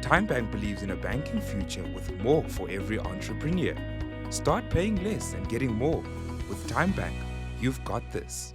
TimeBank believes in a banking future with more for every entrepreneur. Start paying less and getting more. With TimeBank, you've got this.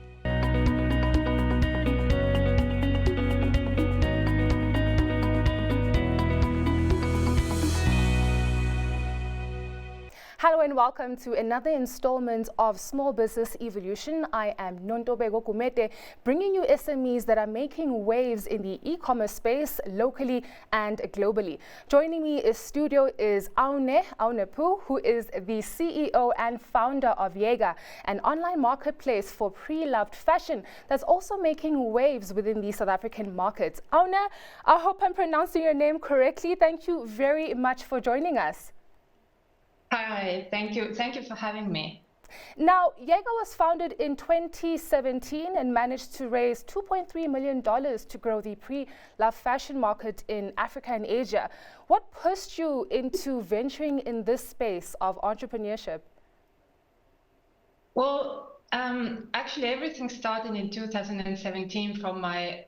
Hello and welcome to another installment of Small Business Evolution. I am Nontobeko Kumete, bringing you SMEs that are making waves in the e-commerce space locally and globally. Joining me in studio is Aune Poo, who is the CEO and founder of Yega, an online marketplace for pre-loved fashion that's also making waves within the South African market. Aune, I hope I'm pronouncing your name correctly. Thank you very much for joining us. Hi, thank you. Thank you for having me. Now, Yega was founded in 2017 and managed to raise $2.3 million to grow the pre-loved fashion market in Africa and Asia. What pushed you into venturing in this space of entrepreneurship? Well, actually, everything started in 2017 from my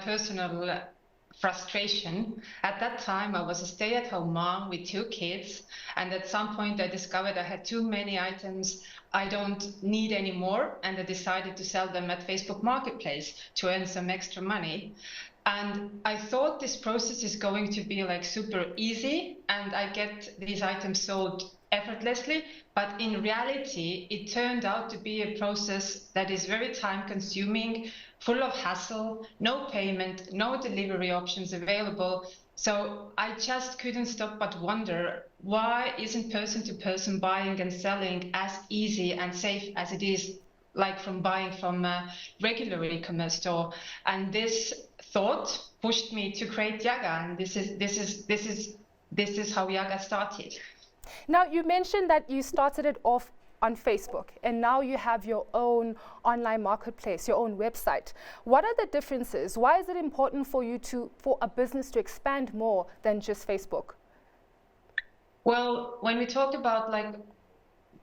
personal frustration. At that time, I was a stay-at-home mom with 2 kids, and at some point I discovered I had too many items I don't need anymore, and I decided to sell them at Facebook Marketplace to earn some extra money. And I thought this process is going to be like super easy, and I get these items sold effortlessly, but in reality, it turned out to be a process that is very time-consuming, full of hassle, no payment, no delivery options available. So I just couldn't stop but wonder, why isn't person-to-person buying and selling as easy and safe as it is like from buying from a regular e-commerce store? And this thought pushed me to create Yaga, and this is how Yaga started. Now, you mentioned that you started it off on Facebook, and now you have your own online marketplace, your own website. What are the differences? Why is it important for you for a business to expand more than just Facebook? Well, when we talk about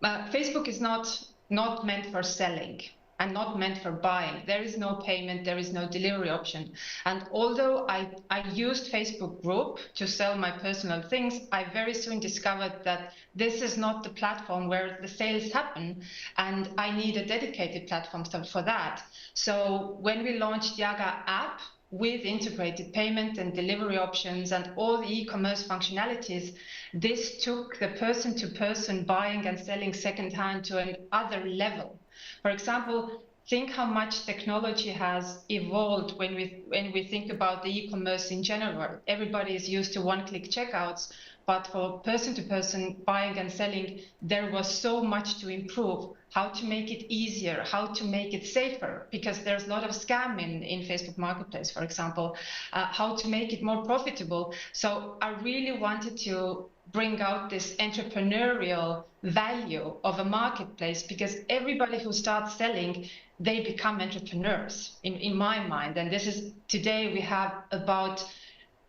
Facebook is not meant for selling and not meant for buying. There is no payment, there is no delivery option. And although I used Facebook group to sell my personal things, I very soon discovered that this is not the platform where the sales happen, and I need a dedicated platform for that. So when we launched Yaga app with integrated payment and delivery options and all the e-commerce functionalities, this took the person-to-person buying and selling secondhand to another level. For example, think how much technology has evolved when we think about the e-commerce in general. Everybody is used to one-click checkouts, but for person-to-person buying and selling, there was so much to improve. How to make it easier, how to make it safer, because there's a lot of scam in Facebook Marketplace, for example, how to make it more profitable. So I really wanted to bring out this entrepreneurial value of a marketplace, because everybody who starts selling, they become entrepreneurs in my mind. And this is, today we have about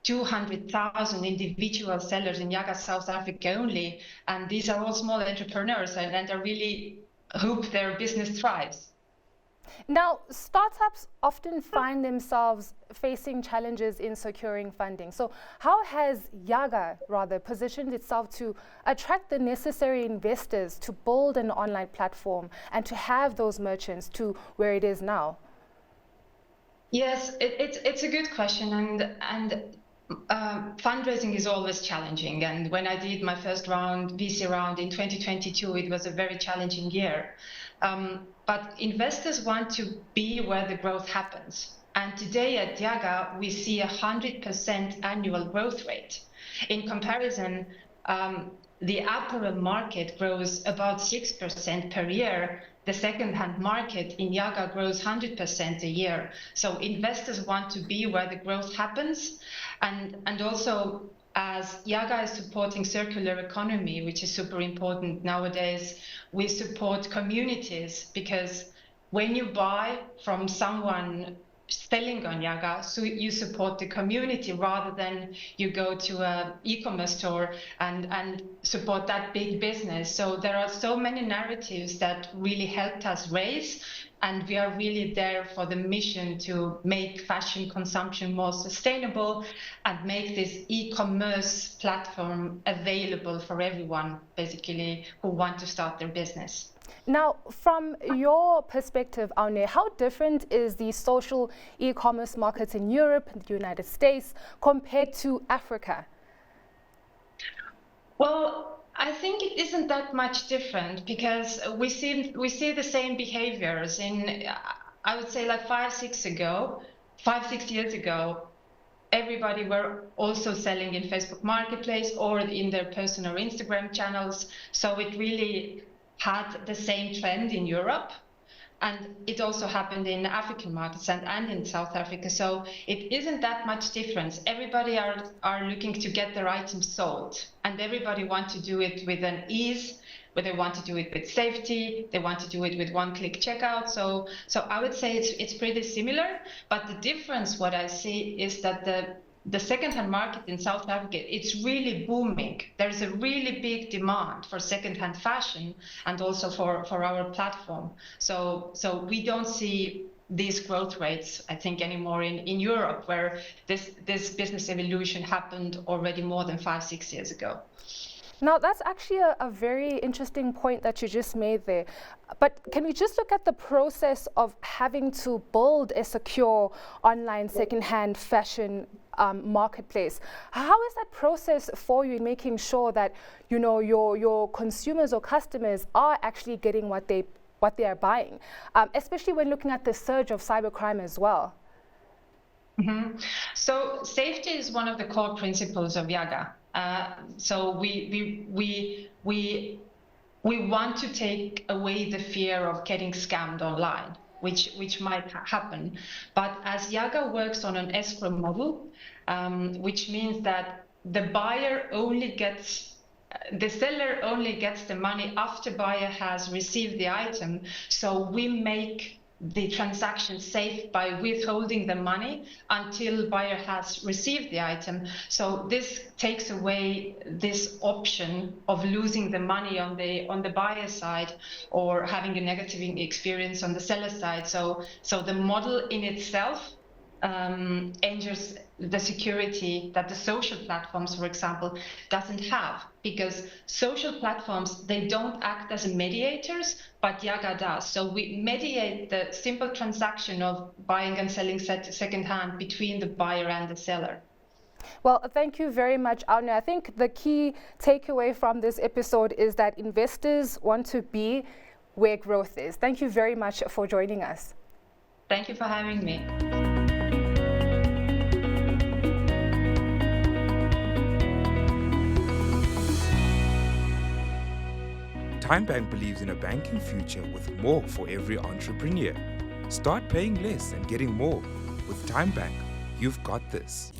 200,000 individual sellers in Yaga South Africa only, and these are all small entrepreneurs, and I really hope their business thrives. Now, startups often find themselves facing challenges in securing funding. So how has Yaga positioned itself to attract the necessary investors to build an online platform and to have those merchants to where it is now? Yes, it's a good question, and fundraising is always challenging. And when I did my first VC round in 2022, it was a very challenging year. But investors want to be where the growth happens. And today at Yaga, we see 100% annual growth rate. In comparison, the apparel market grows about 6% per year. The second-hand market in Yaga grows 100% a year. So investors want to be where the growth happens. And also, as Yaga is supporting circular economy, which is super important nowadays, we support communities, because when you buy from someone selling on Yaga, so you support the community rather than you go to a e-commerce store and support that big business. So there are so many narratives that really helped us raise, and we are really there for the mission to make fashion consumption more sustainable and make this e-commerce platform available for everyone, basically, who want to start their business. Now, from your perspective, Aune, how different is the social e-commerce market in Europe, the United States, compared to Africa? Well, I think it isn't that much different because we see the same behaviors in, I would say, like 5-6 years ago. Everybody were also selling in Facebook Marketplace or in their personal Instagram channels. So it really had the same trend in Europe, and it also happened in African markets and in South Africa. So it isn't that much difference. Everybody are looking to get their items sold, and everybody want to do it with an ease, where they want to do it with safety, they want to do it with one-click checkout. So I would say it's pretty similar, but the difference, what I see, is that the second-hand market in South Africa, it's really booming. There's a really big demand for second-hand fashion and also for our platform. So we don't see these growth rates, I think, anymore in Europe, where this business evolution happened already more than 5-6 years ago. Now, that's actually a very interesting point that you just made there. But can we just look at the process of having to build a secure online secondhand fashion marketplace? How is that process for you in making sure that, you know, your consumers or customers are actually getting what they are buying, especially when looking at the surge of cybercrime as well? Mm-hmm. So safety is one of the core principles of Yaga. So we want to take away the fear of getting scammed online, which might happen. But as Yaga works on an escrow model, which means that the seller only gets the money after buyer has received the item. So we make the transaction safe by withholding the money until buyer has received the item. So this takes away this option of losing the money on the buyer side or having a negative experience on the seller side. So the model in itself ensures the security that the social platforms, for example, doesn't have, because social platforms, they don't act as mediators, but Yaga does. So we mediate the simple transaction of buying and selling secondhand between the buyer and the seller. Well, thank you very much, Aune. I think the key takeaway from this episode is that investors want to be where growth is. Thank you very much for joining us. Thank you for having me. TimeBank believes in a banking future with more for every entrepreneur. Start paying less and getting more. With TimeBank, you've got this.